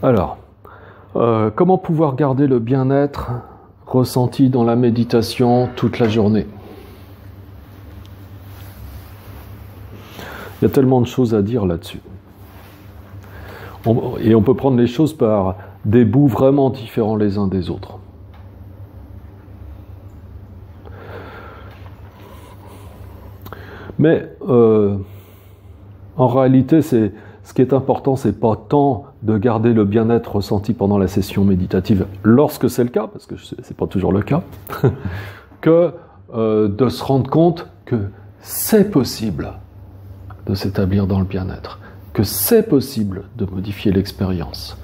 Alors, comment pouvoir garder le bien-être ressenti dans la méditation toute la journée? Il y a tellement de choses à dire là-dessus. Et on peut prendre les choses par des bouts vraiment différents les uns des autres. Mais en réalité, ce qui est important, c'est pas tant de garder le bien-être ressenti pendant la session méditative, lorsque c'est le cas, parce que c'est pas toujours le cas, que de se rendre compte que c'est possible de s'établir dans le bien-être, que c'est possible de modifier l'expérience.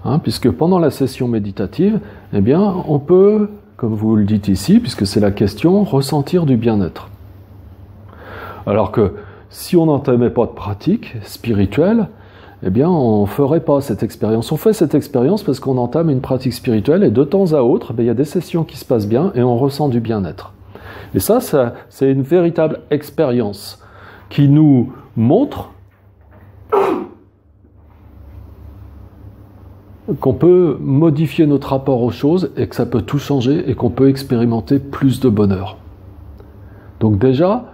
Hein, puisque pendant la session méditative, eh bien, on peut, comme vous le dites ici, puisque c'est la question, ressentir du bien-être. Alors que si on n'entamait pas de pratique spirituelle, eh bien, on ne ferait pas cette expérience. On fait cette expérience parce qu'on entame une pratique spirituelle et de temps à autre, il y a des sessions qui se passent bien et on ressent du bien-être. Et ça c'est une véritable expérience qui nous montre qu'on peut modifier notre rapport aux choses et que ça peut tout changer et qu'on peut expérimenter plus de bonheur. Donc déjà,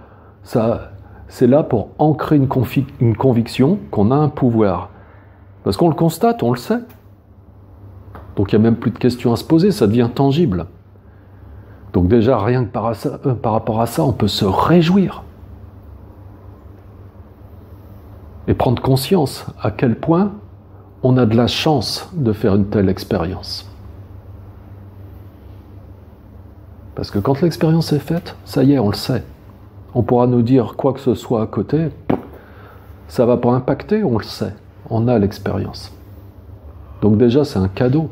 c'est là pour ancrer une conviction qu'on a un pouvoir. Parce qu'on le constate, on le sait. Donc il n'y a même plus de questions à se poser, ça devient tangible. Donc déjà, rien que par rapport à ça, on peut se réjouir. Et prendre conscience à quel point on a de la chance de faire une telle expérience. Parce que quand l'expérience est faite, ça y est, on le sait. On pourra nous dire quoi que ce soit à côté, ça ne va pas impacter, on le sait. On a l'expérience. Donc déjà, c'est un cadeau.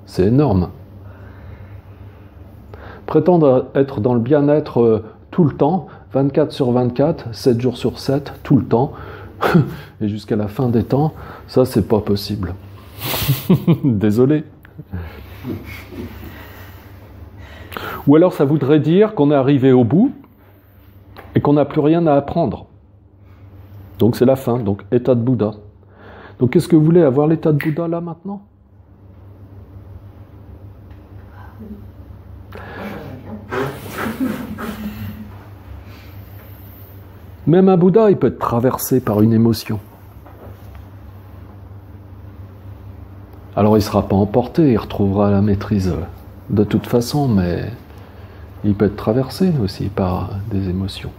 C'est énorme. Prétendre être dans le bien-être tout le temps, 24 sur 24, 7 jours sur 7, tout le temps, et jusqu'à la fin des temps, ça, c'est pas possible. Désolé. Ou alors, ça voudrait dire qu'on est arrivé au bout et qu'on n'a plus rien à apprendre. Donc, c'est la fin. Donc, état de Bouddha. Donc, qu'est-ce que vous voulez, avoir l'état de Bouddha là, maintenant ? Même un Bouddha, il peut être traversé par une émotion. Alors il ne sera pas emporté, il retrouvera la maîtrise de toute façon, mais il peut être traversé aussi par des émotions.